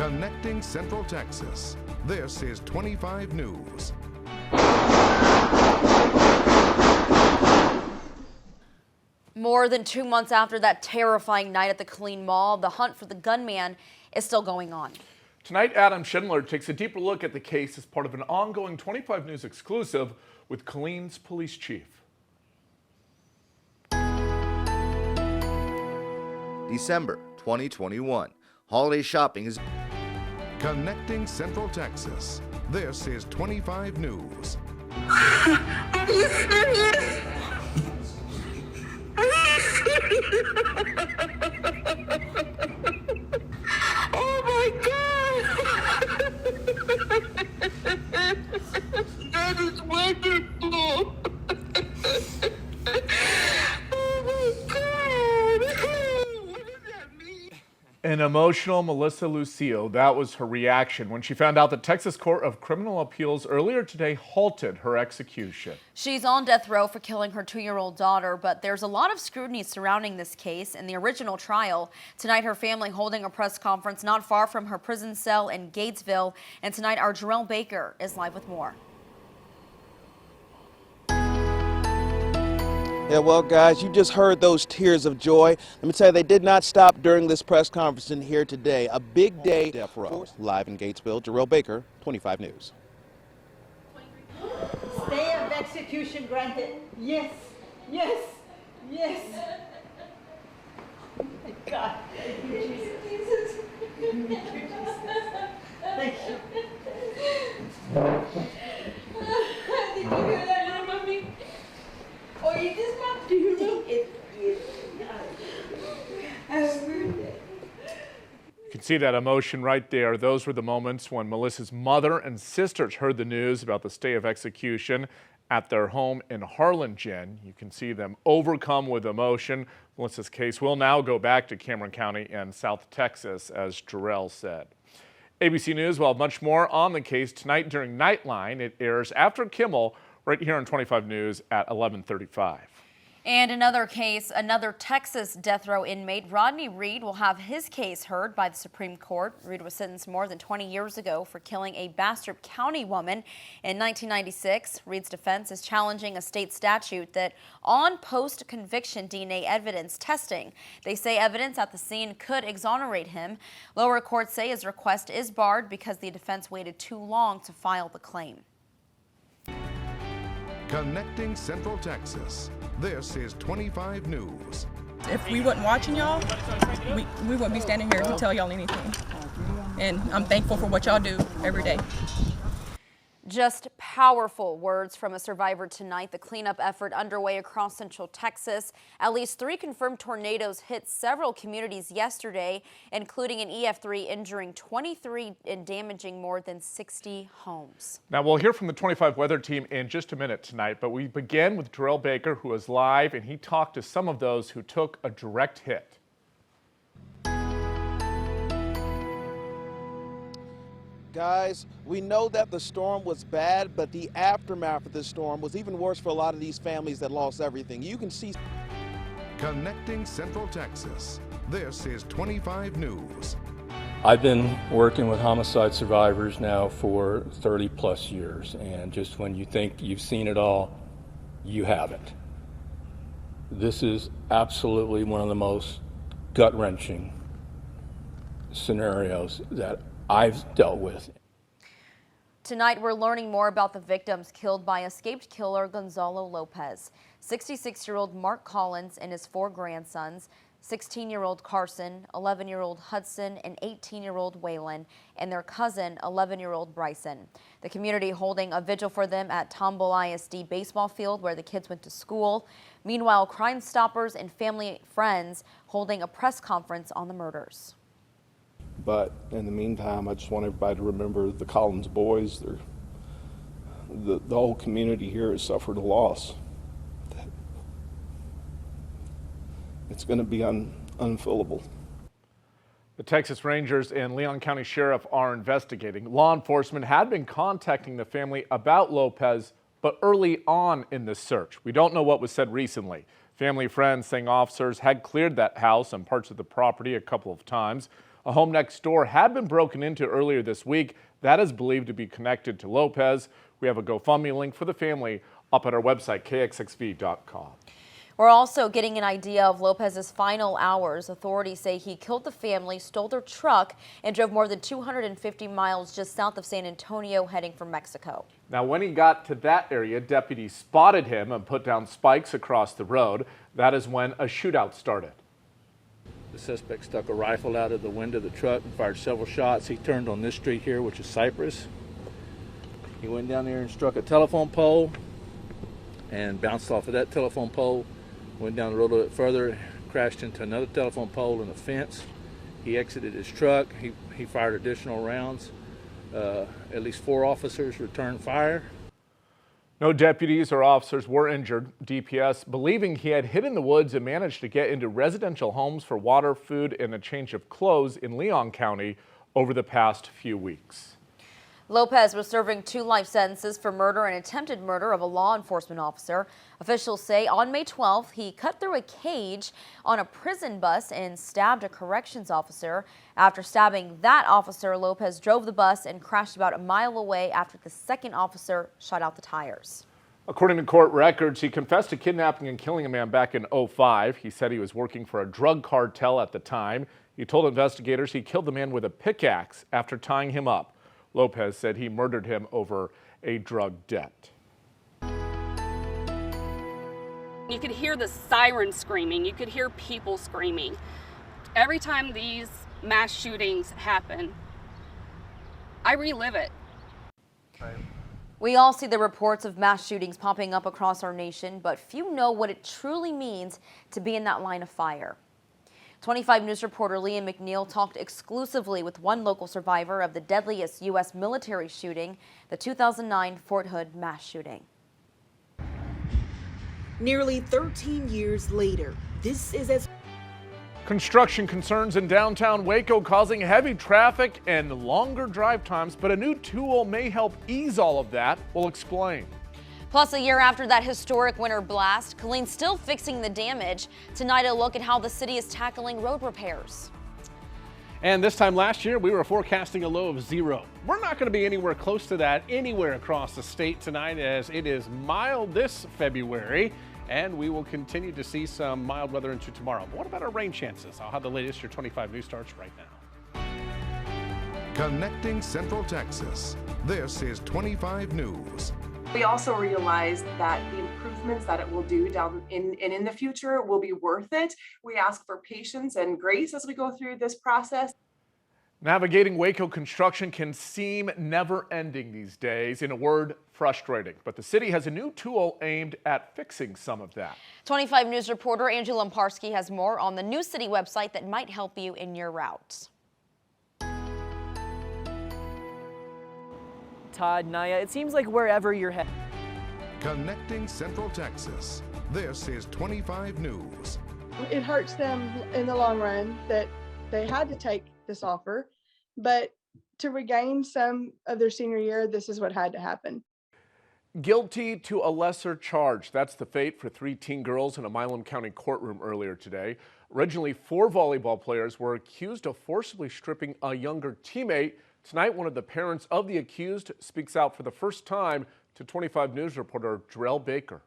Connecting Central Texas. This is 25 News. More than 2 months after that terrifying night at the Killeen Mall, the hunt for the gunman is still going on. Tonight, Adam Schindler takes a deeper look at the case as part of an ongoing 25 News exclusive with Killeen's police chief. December 2021. Holiday shopping is Connecting Central Texas. This is 25 News. Oh my God! That is wonderful! Oh my God! What does that mean? An emotional Melissa Lucio, that was her reaction when she found out the Texas Court of Criminal Appeals earlier today halted her execution. She's on death row for killing her 2-year-old daughter, but there's a lot of scrutiny surrounding this case and the original trial. Tonight, her family holding a press conference not far from her prison cell in Gatesville. And tonight, our Jarrell Baker is live with more. Yeah, well, guys, you just heard those tears of joy. Let me tell you, they did not stop during this press conference in here today. A big day. Death row. Live in Gatesville, Jarrell Baker, 25 News. Stay of execution granted. Yes, yes, yes. Oh my God. Thank you, Jesus. Thank you, Jesus. Thank you. Did you hear that, little mommy? Oh, you just want to hear it? I heard it. You can see that emotion right there. Those were the moments when Melissa's mother and sisters heard the news about the stay of execution at their home in Harlingen. You can see them overcome with emotion. Melissa's case will now go back to Cameron County and South Texas, as Jarrell said. ABC News will have much more on the case tonight during Nightline. It airs after Kimmel right here on 25 News at 11:35. And another case, another Texas death row inmate, Rodney Reed, will have his case heard by the Supreme Court. Reed was sentenced more than 20 years ago for killing a Bastrop County woman in 1996. Reed's defense is challenging a state statute that on post-conviction DNA evidence testing. They say evidence at the scene could exonerate him. Lower courts say his request is barred because the defense waited too long to file the claim. Connecting Central Texas. This is 25 News. If we wasn't watching y'all, we wouldn't be standing here to tell y'all anything. And I'm thankful for what y'all do every day. Just powerful words from a survivor tonight. The cleanup effort underway across Central Texas. At least 3 confirmed tornadoes hit several communities yesterday, including an EF3 injuring 23 and damaging more than 60 homes. Now we'll hear from the 25 weather team in just a minute tonight, but we begin with Jarrell Baker, who is live, and he talked to some of those who took a direct hit. Guys, we know that the storm was bad, but the aftermath of the storm was even worse for a lot of these families that lost everything. You can see. Connecting Central Texas. This is 25 News. I've been working with homicide survivors now for 30 plus years, and just when you think you've seen it all, you haven't. This is absolutely one of the most gut-wrenching scenarios that I've dealt with. Tonight, we're learning more about the victims killed by escaped killer Gonzalo Lopez. 66-year-old Mark Collins and his 4 grandsons, 16-year-old Carson, 11-year-old Hudson, and 18-year-old Waylon, and their cousin, 11-year-old Bryson. The community holding a vigil for them at Tomball ISD baseball field where the kids went to school. Meanwhile, Crime Stoppers and family friends holding a press conference on the murders. But in the meantime, I just want everybody to remember the Collins boys. The whole community here has suffered a loss. It's going to be unfillable. The Texas Rangers and Leon County Sheriff are investigating. Law enforcement had been contacting the family about Lopez, but early on in the search. We don't know what was said recently. Family friends saying officers had cleared that house and parts of the property a couple of times. A home next door had been broken into earlier this week. That is believed to be connected to Lopez. We have a GoFundMe link for the family up at our website, KXXV.com. We're also getting an idea of Lopez's final hours. Authorities say he killed the family, stole their truck, and drove more than 250 miles just south of San Antonio, heading for Mexico. Now, when he got to that area, deputies spotted him and put down spikes across the road. That is when a shootout started. The suspect stuck a rifle out of the window of the truck and fired several shots. He turned on this street here, which is Cypress. He went down there and struck a telephone pole and bounced off of that telephone pole, went down the road a little bit further, crashed into another telephone pole and a fence. He exited his truck. He fired additional rounds. At least 4 officers returned fire. No deputies or officers were injured. DPS believing he had hid in the woods and managed to get into residential homes for water, food, and a change of clothes in Leon County over the past few weeks. Lopez was serving 2 life sentences for murder and attempted murder of a law enforcement officer. Officials say on May 12th, he cut through a cage on a prison bus and stabbed a corrections officer. After stabbing that officer, Lopez drove the bus and crashed about a mile away after the second officer shot out the tires. According to court records, he confessed to kidnapping and killing a man back in 2005. He said he was working for a drug cartel at the time. He told investigators he killed the man with a pickaxe after tying him up. Lopez said he murdered him over a drug debt. You could hear the siren screaming. You could hear people screaming. Every time these mass shootings happen, I relive it. We all see the reports of mass shootings popping up across our nation, but few know what it truly means to be in that line of fire. 25 News reporter Liam McNeil talked exclusively with one local survivor of the deadliest U.S. military shooting, the 2009 Fort Hood mass shooting. Nearly 13 years later, this is as Construction concerns in downtown Waco causing heavy traffic and longer drive times, but a new tool may help ease all of that. We'll explain. Plus, a year after that historic winter blast, Colleen's still fixing the damage. Tonight, a look at how the city is tackling road repairs. And this time last year, we were forecasting a low of 0. We're not going to be anywhere close to that anywhere across the state tonight, as it is mild this February, and we will continue to see some mild weather into tomorrow. But what about our rain chances? I'll have the latest. Your 25 News starts right now. Connecting Central Texas. This is 25 News. We also realized that the improvements that it will do down in the future will be worth it. We ask for patience and grace as we go through this process. Navigating Waco construction can seem never-ending these days. In a word, frustrating. But the city has a new tool aimed at fixing some of that. 25 News reporter Angie Lamparski has more on the new city website that might help you in your routes. Todd, Naya, it seems like wherever you're headed. Connecting Central Texas. This is 25 News. It hurts them in the long run that they had to take this offer, but to regain some of their senior year, this is what had to happen. Guilty to a lesser charge. That's the fate for 3 teen girls in a Milam County courtroom earlier today. Originally, 4 volleyball players were accused of forcibly stripping a younger teammate. Tonight, one of the parents of the accused speaks out for the first time to 25 News reporter Jarrell Baker.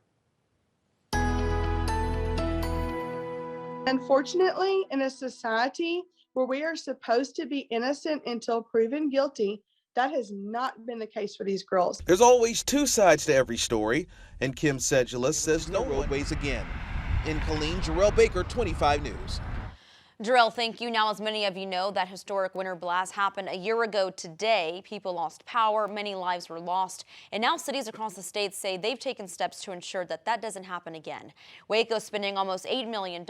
Unfortunately, in a society where we are supposed to be innocent until proven guilty, that has not been the case for these girls. There's always 2 sides to every story, and Kim Sedulous says no roadways again. In Killeen, Jarrell Baker, 25 News. Jarrell, thank you. Now, as many of you know, that historic winter blast happened a year ago today. People lost power, many lives were lost, and now cities across the state say they've taken steps to ensure that that doesn't happen again. Waco's spending almost $8 million.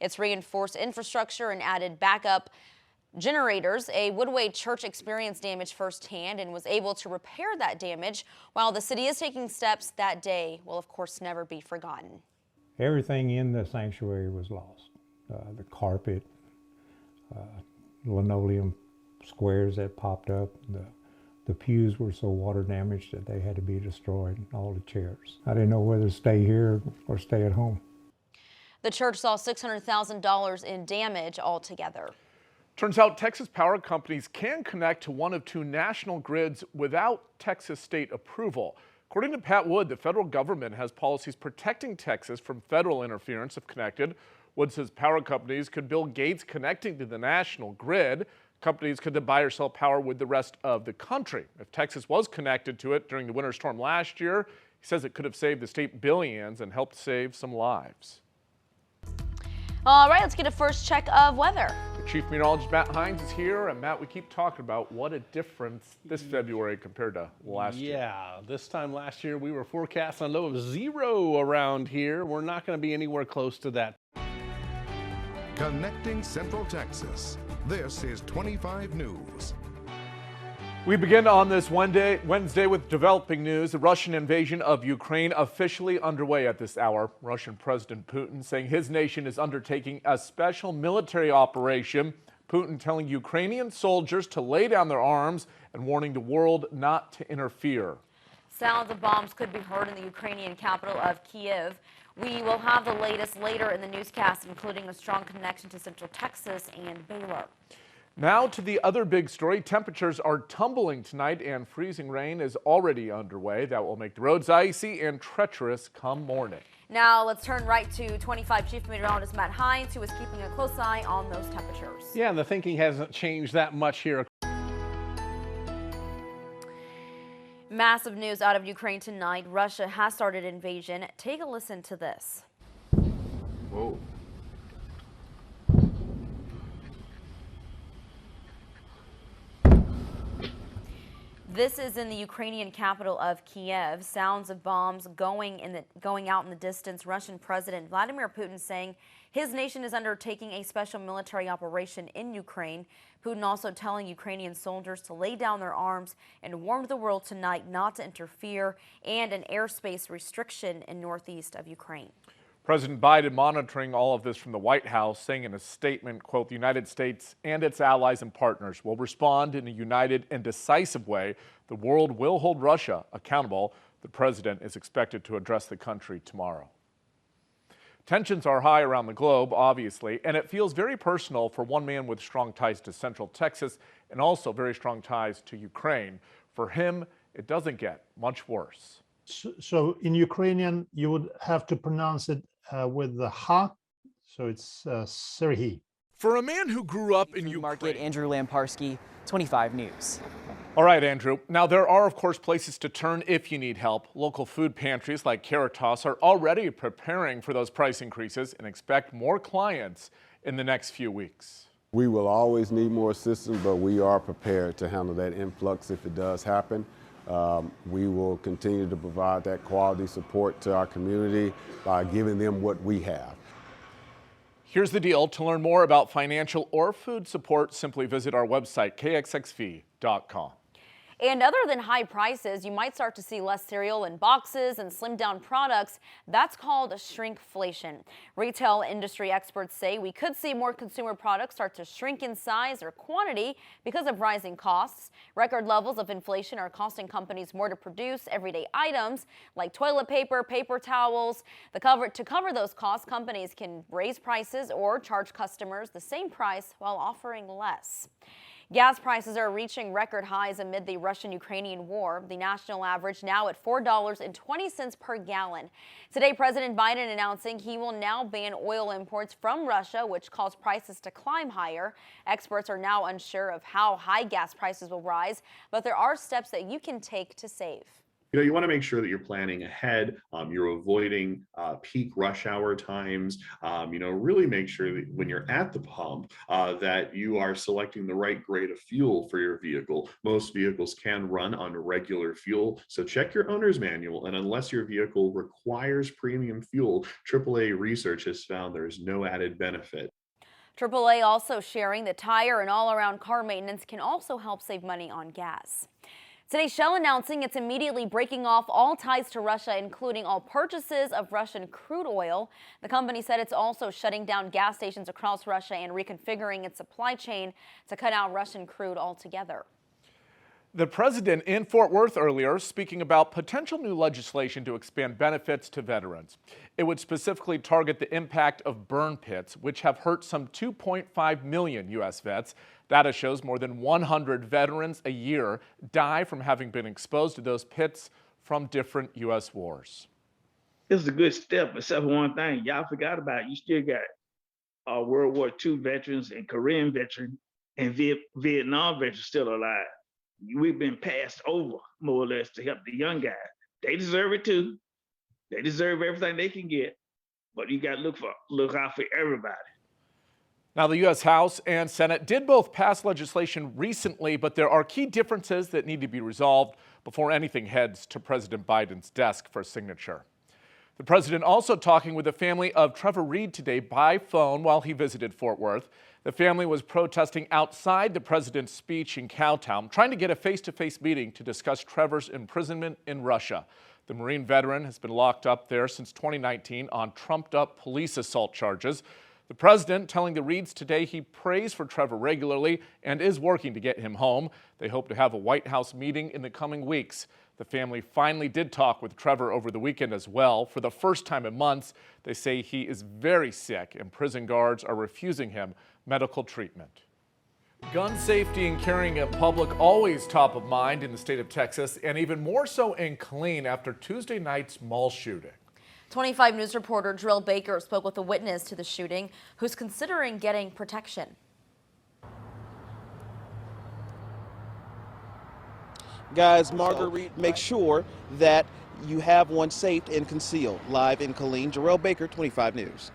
It's reinforced infrastructure and added backup generators. A Woodway church experienced damage firsthand and was able to repair that damage. While the city is taking steps, that day will, of course, never be forgotten. Everything in the sanctuary was lost. The carpet, linoleum squares that popped up, the pews were so water damaged that they had to be destroyed, and all the chairs. I didn't know whether to stay here or stay at home. The church saw $600,000 in damage altogether. Turns out Texas power companies can connect to one of two national grids without Texas state approval. According to Pat Wood, the federal government has policies protecting Texas from federal interference if connected. Wood says power companies could build gates connecting to the national grid. Companies could then buy or sell power with the rest of the country. If Texas was connected to it during the winter storm last year, he says it could have saved the state billions and helped save some lives. All right, let's get a first check of weather. The Chief Meteorologist Matt Hines is here, and Matt, we keep talking about what a difference this February compared to last year. Yeah, this time last year we were forecasting a low of 0 around here. We're not going to be anywhere close to that. Connecting Central Texas. This is 25 News. We begin on this Wednesday with developing news. The Russian invasion of Ukraine officially underway at this hour. Russian President Putin saying his nation is undertaking a special military operation. Putin telling Ukrainian soldiers to lay down their arms and warning the world not to interfere. Sounds of bombs could be heard in the Ukrainian capital of Kyiv. We will have the latest later in the newscast, including a strong connection to Central Texas and Baylor. Now to the other big story. Temperatures are tumbling tonight and freezing rain is already underway. That will make the roads icy and treacherous come morning. Now let's turn right to 25 Chief Meteorologist Matt Hines, who is keeping a close eye on those temperatures. Yeah, and the thinking hasn't changed that much here. Massive news out of Ukraine tonight. Russia has started invasion. Take a listen to this. Whoa. This is in the Ukrainian capital of Kyiv. Sounds of bombs going out in the distance. Russian President Vladimir Putin saying his nation is undertaking a special military operation in Ukraine. Putin also telling Ukrainian soldiers to lay down their arms and warned the world tonight not to interfere, and an airspace restriction in northeast of Ukraine. President Biden monitoring all of this from the White House, saying in a statement, quote, the United States and its allies and partners will respond in a united and decisive way. The world will hold Russia accountable. The president is expected to address the country tomorrow. Tensions are high around the globe, obviously, and it feels very personal for one man with strong ties to Central Texas and also very strong ties to Ukraine. For him, it doesn't get much worse. So in Ukrainian, you would have to pronounce it with the ha, so it's Serhiy. For a man who grew up in Ukraine. Market, Andrew Lamparski, 25 News. All right, Andrew. Now, there are, of course, places to turn if you need help. Local food pantries like Caritas are already preparing for those price increases and expect more clients in the next few weeks. We will always need more assistance, but we are prepared to handle that influx if it does happen. We will continue to provide that quality support to our community by giving them what we have. Here's the deal. To learn more about financial or food support, simply visit our website, KXXV.com. And other than high prices, you might start to see less cereal in boxes and slimmed down products. That's called shrinkflation. Retail industry experts say we could see more consumer products start to shrink in size or quantity because of rising costs. Record levels of inflation are costing companies more to produce everyday items like toilet paper, paper towels. To cover those costs, companies can raise prices or charge customers the same price while offering less. Gas prices are reaching record highs amid the Russian-Ukrainian war. The national average now at $4.20 per gallon. Today, President Biden announcing he will now ban oil imports from Russia, which caused prices to climb higher. Experts are now unsure of how high gas prices will rise, but there are steps that you can take to save. You want to make sure that you're planning ahead. You're avoiding peak rush hour times. Really make sure that when you're at the pump that you are selecting the right grade of fuel for your vehicle. Most vehicles can run on regular fuel, so check your owner's manual. And unless your vehicle requires premium fuel, AAA research has found there is no added benefit. AAA also sharing that tire and all-around car maintenance can also help save money on gas. Today, Shell announcing it's immediately breaking off all ties to Russia, including all purchases of Russian crude oil. The company said it's also shutting down gas stations across Russia and reconfiguring its supply chain to cut out Russian crude altogether. The president in Fort Worth earlier speaking about potential new legislation to expand benefits to veterans. It would specifically target the impact of burn pits, which have hurt some 2.5 million U.S. vets. Data shows more than 100 veterans a year die from having been exposed to those pits from different U.S. wars. This is a good step, except for one thing y'all forgot about. You still got World War II veterans and Korean veterans and Vietnam veterans still alive. We've been passed over, more or less, to help the young guys. They deserve it too. They deserve everything they can get, but you got to look out for everybody. Now, the U.S. House and Senate did both pass legislation recently, but there are key differences that need to be resolved before anything heads to President Biden's desk for signature. The president also talking with the family of Trevor Reed today by phone while he visited Fort Worth. The family was protesting outside the president's speech in Cowtown, trying to get a face-to-face meeting to discuss Trevor's imprisonment in Russia. The Marine veteran has been locked up there since 2019 on trumped-up police assault charges. The president telling the Reeds today he prays for Trevor regularly and is working to get him home. They hope to have a White House meeting in the coming weeks. The family finally did talk with Trevor over the weekend as well. For the first time in months, they say he is very sick and prison guards are refusing him medical treatment. Gun safety and carrying in public always top of mind in the state of Texas, and even more so in Killeen after Tuesday night's mall shooting. 25 News reporter Drill Baker spoke with a witness to the shooting who's considering getting protection. Guys, Marguerite, make sure that you have one saved and concealed. Live in Killeen, Jarrell Baker, 25 News.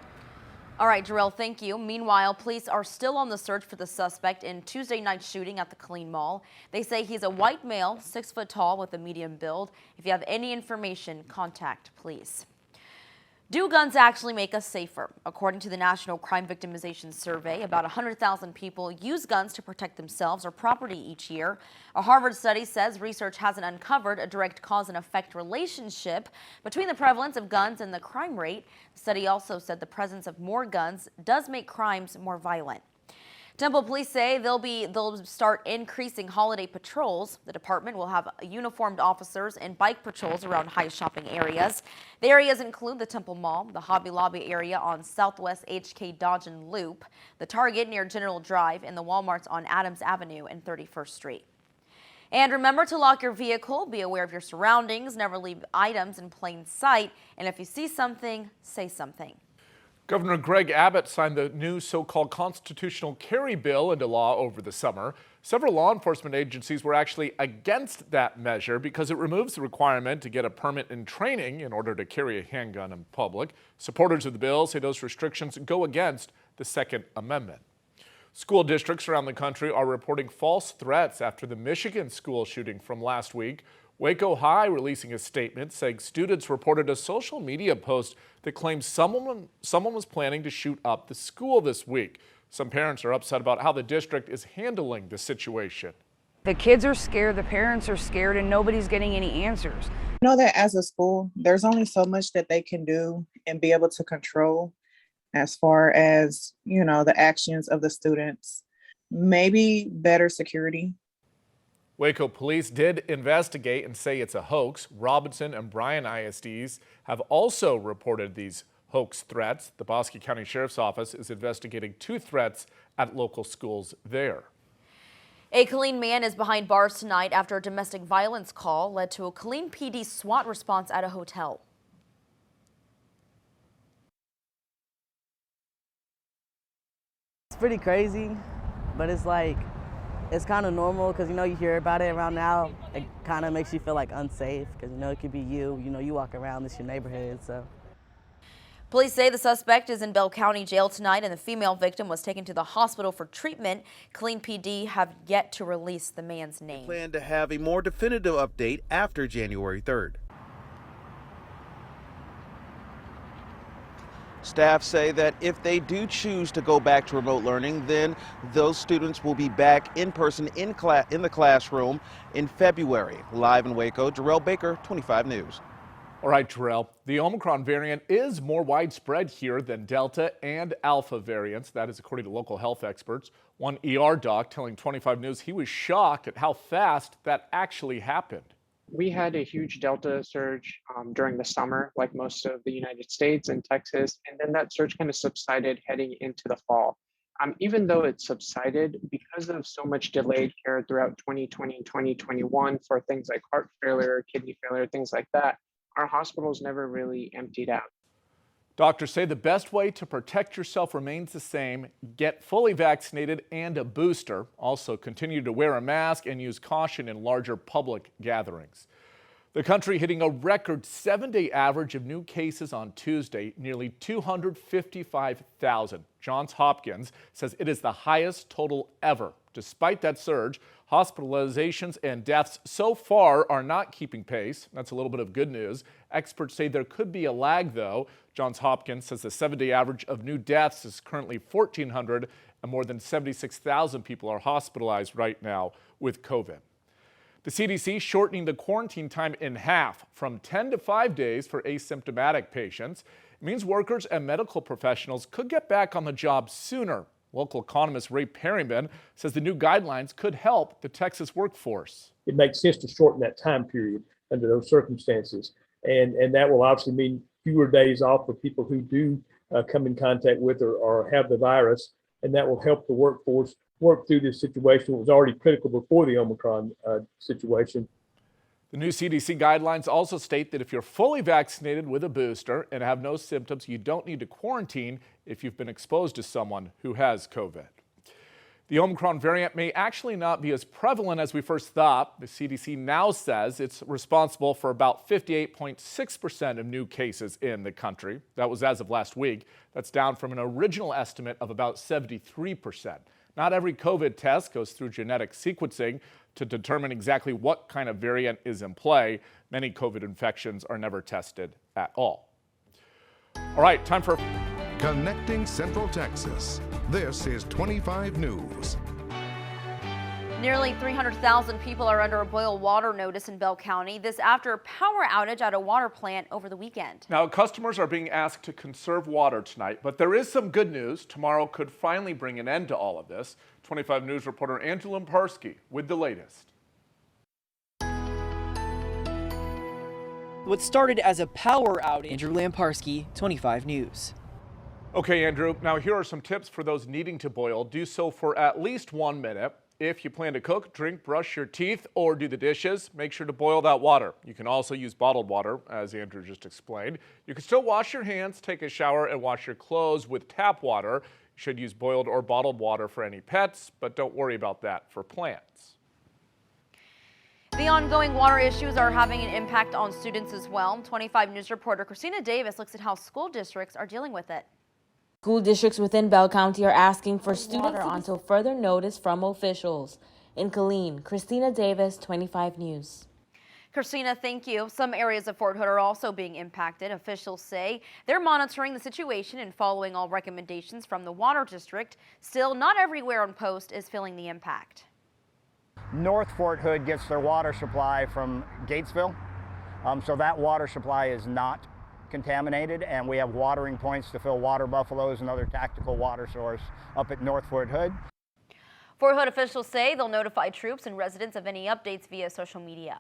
All right, Jarrell, thank you. Meanwhile, police are still on the search for the suspect in Tuesday night's shooting at the Killeen Mall. They say he's a white male, 6 foot tall with a medium build. If you have any information, contact police. Do guns actually make us safer? According to the National Crime Victimization Survey, about 100,000 people use guns to protect themselves or property each year. A Harvard study says research hasn't uncovered a direct cause and effect relationship between the prevalence of guns and the crime rate. The study also said the presence of more guns does make crimes more violent. Temple police say they'll start increasing holiday patrols. The department will have uniformed officers and bike patrols around high shopping areas. The areas include the Temple Mall, the Hobby Lobby area on Southwest HK Dodge and Loop, the Target near General Drive, and the Walmarts on Adams Avenue and 31st Street. And remember to lock your vehicle, be aware of your surroundings, never leave items in plain sight, and if you see something, say something. Governor Greg Abbott signed the new so-called constitutional carry bill into law over the summer. Several law enforcement agencies were actually against that measure because it removes the requirement to get a permit and training in order to carry a handgun in public. Supporters of the bill say those restrictions go against the Second Amendment. School districts around the country are reporting false threats after the Michigan school shooting from last week. Waco High releasing a statement saying students reported a social media post that claims someone was planning to shoot up the school this week. Some parents are upset about how the district is handling the situation. The kids are scared, the parents are scared, and nobody's getting any answers. I know that as a school, there's only so much that they can do and be able to control as far as, the actions of the students. Maybe better security. Waco police did investigate and say it's a hoax. Robinson and Bryan ISDs have also reported these hoax threats. The Bosque County Sheriff's Office is investigating 2 threats at local schools there. A Killeen man is behind bars tonight after a domestic violence call led to a Killeen PD SWAT response at a hotel. It's pretty crazy, but it's kind of normal because, you hear about it around now. It kind of makes you feel like unsafe because, it could be you. You walk around, it's your neighborhood, so. Police say the suspect is in Bell County Jail tonight and the female victim was taken to the hospital for treatment. Killeen PD have yet to release the man's name. We plan to have a more definitive update after January 3rd. Staff say that if they do choose to go back to remote learning, then those students will be back in person in the classroom in February. Live in Waco, Jarrell Baker, 25 News. All right, Terrell, the Omicron variant is more widespread here than Delta and Alpha variants. That is according to local health experts. One ER doc telling 25 News he was shocked at how fast that actually happened. We had a huge Delta surge during the summer, like most of the United States and Texas, and then that surge kind of subsided heading into the fall. Even though it subsided, because of so much delayed care throughout 2020 and 2021 for things like heart failure, kidney failure, things like that, our hospitals never really emptied out. Doctors say the best way to protect yourself remains the same. Get fully vaccinated and a booster. Also, continue to wear a mask and use caution in larger public gatherings. The country hitting a record 7-day average of new cases on Tuesday, nearly 255,000. Johns Hopkins says it is the highest total ever. Despite that surge, hospitalizations and deaths so far are not keeping pace. That's a little bit of good news. Experts say there could be a lag, though. Johns Hopkins says the 7-day average of new deaths is currently 1,400, and more than 76,000 people are hospitalized right now with COVID. The CDC shortening the quarantine time in half from 10 to 5 days for asymptomatic patients. It means workers and medical professionals could get back on the job sooner. Local economist Ray Perryman says the new guidelines could help the Texas workforce. It makes sense to shorten that time period under those circumstances. And that will obviously mean fewer days off for people who do come in contact with or have the virus. And that will help the workforce work through this situation. It was already critical before the Omicron situation. The new CDC guidelines also state that if you're fully vaccinated with a booster and have no symptoms, you don't need to quarantine if you've been exposed to someone who has COVID. The Omicron variant may actually not be as prevalent as we first thought. The CDC now says it's responsible for about 58.6% of new cases in the country. That was as of last week. That's down from an original estimate of about 73%. Not every COVID test goes through genetic sequencing to determine exactly what kind of variant is in play. Many COVID infections are never tested at all. All right, time for Connecting Central Texas. This is 25 News. Nearly 300,000 people are under a boil water notice in Bell County. This after a power outage at a water plant over the weekend. Now, customers are being asked to conserve water tonight, but there is some good news. Tomorrow could finally bring an end to all of this. 25 News reporter Angela Lamparski with the latest. What started as a power outage. Andrew Lamparski, 25 News. Okay, Andrew, now here are some tips for those needing to boil. Do so for at least 1 minute. If you plan to cook, drink, brush your teeth, or do the dishes, make sure to boil that water. You can also use bottled water, as Andrew just explained. You can still wash your hands, take a shower, and wash your clothes with tap water. You should use boiled or bottled water for any pets, but don't worry about that for plants. The ongoing water issues are having an impact on students as well. 25 News reporter Christina Davis looks at how school districts are dealing with it. School districts within Bell County are asking for student water until further notice from officials. In Killeen, Christina Davis, 25 News. Christina, thank you. Some areas of Fort Hood are also being impacted. Officials say they're monitoring the situation and following all recommendations from the water district. Still, not everywhere on post is feeling the impact. North Fort Hood gets their water supply from Gatesville, so that water supply is not contaminated, and we have watering points to fill water buffaloes and other tactical water source up at North Fort Hood. Fort Hood officials say they'll notify troops and residents of any updates via social media.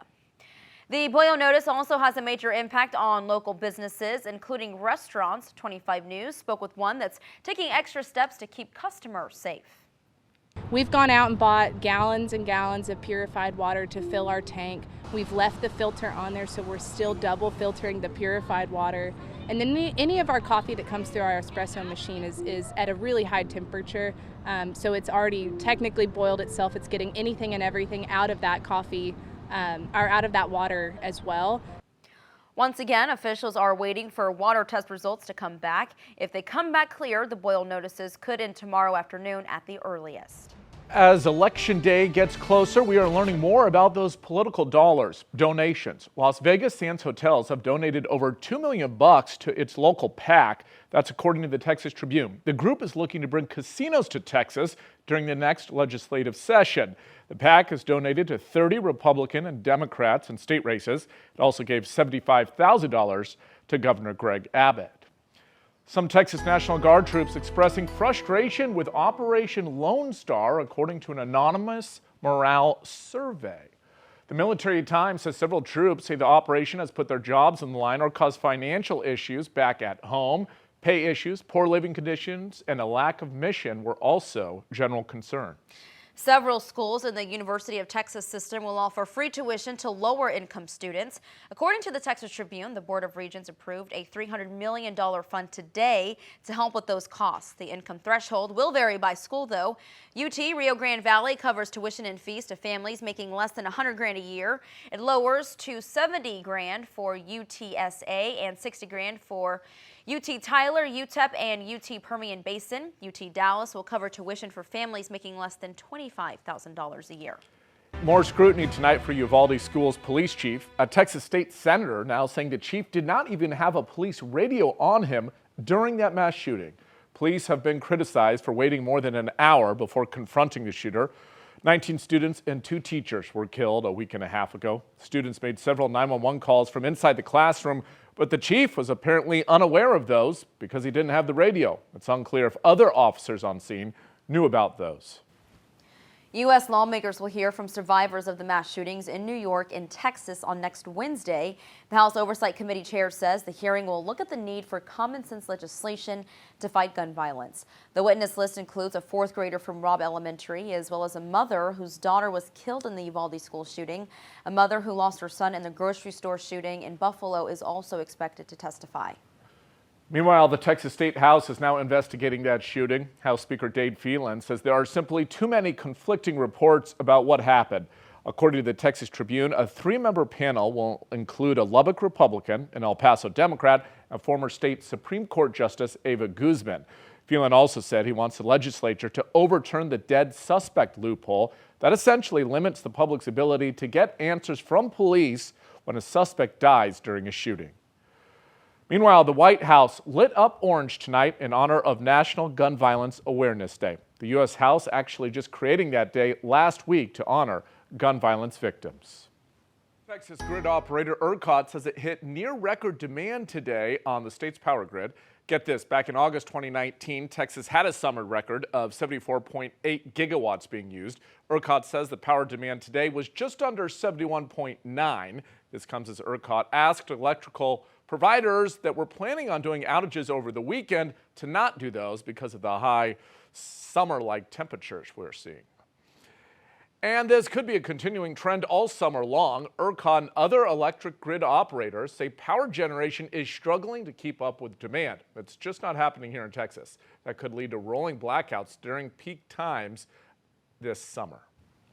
The boil notice also has a major impact on local businesses, including restaurants. 25 News spoke with one that's taking extra steps to keep customers safe. We've gone out and bought gallons and gallons of purified water to fill our tank. We've left the filter on there, so we're still double filtering the purified water. And then any of our coffee that comes through our espresso machine is at a really high temperature. So it's already technically boiled itself. It's getting anything and everything out of that coffee or out of that water as well. Once again, officials are waiting for water test results to come back. If they come back clear, the boil notices could end tomorrow afternoon at the earliest. As Election Day gets closer, we are learning more about those political dollars, donations. Las Vegas Sands Hotels have donated over $2 million to its local PAC. That's according to the Texas Tribune. The group is looking to bring casinos to Texas during the next legislative session. The PAC has donated to 30 Republican and Democrats in state races. It also gave $75,000 to Governor Greg Abbott. Some Texas National Guard troops expressing frustration with Operation Lone Star, according to an anonymous morale survey. The Military Times says several troops say the operation has put their jobs on the line or caused financial issues back at home. Pay issues, poor living conditions, and a lack of mission were also general concern. Several schools in the University of Texas system will offer free tuition to lower-income students. According to the Texas Tribune, the Board of Regents approved a $300 million fund today to help with those costs. The income threshold will vary by school, though. UT Rio Grande Valley covers tuition and fees to families making less than $100,000 a year. It lowers to $70,000 for UTSA and $60,000 for UT Tyler, UTEP, and UT Permian Basin. UT Dallas will cover tuition for families making less than $25,000 a year. More scrutiny tonight for Uvalde Schools police chief. A Texas state senator now saying the chief did not even have a police radio on him during that mass shooting. Police have been criticized for waiting more than an hour before confronting the shooter. 19 students and 2 teachers were killed a week and a half ago. Students made several 911 calls from inside the classroom, but the chief was apparently unaware of those because he didn't have the radio. It's unclear if other officers on scene knew about those. U.S. lawmakers will hear from survivors of the mass shootings in New York and Texas on next Wednesday. The House Oversight Committee chair says the hearing will look at the need for common sense legislation to fight gun violence. The witness list includes a 4th grader from Robb Elementary, as well as a mother whose daughter was killed in the Uvalde school shooting. A mother who lost her son in the grocery store shooting in Buffalo is also expected to testify. Meanwhile, the Texas State House is now investigating that shooting. House Speaker Dade Phelan says there are simply too many conflicting reports about what happened. According to the Texas Tribune, a 3-member panel will include a Lubbock Republican, an El Paso Democrat, and former state Supreme Court Justice Ava Guzman. Phelan also said he wants the legislature to overturn the dead suspect loophole that essentially limits the public's ability to get answers from police when a suspect dies during a shooting. Meanwhile, the White House lit up orange tonight in honor of National Gun Violence Awareness Day. The U.S. House actually just creating that day last week to honor gun violence victims. Texas grid operator ERCOT says it hit near record demand today on the state's power grid. Get this, back in August 2019, Texas had a summer record of 74.8 gigawatts being used. ERCOT says the power demand today was just under 71.9. This comes as ERCOT asked electrical providers that were planning on doing outages over the weekend to not do those because of the high summer-like temperatures we're seeing. And this could be a continuing trend all summer long. ERCOT and other electric grid operators say power generation is struggling to keep up with demand. It's just not happening here in Texas. That could lead to rolling blackouts during peak times this summer.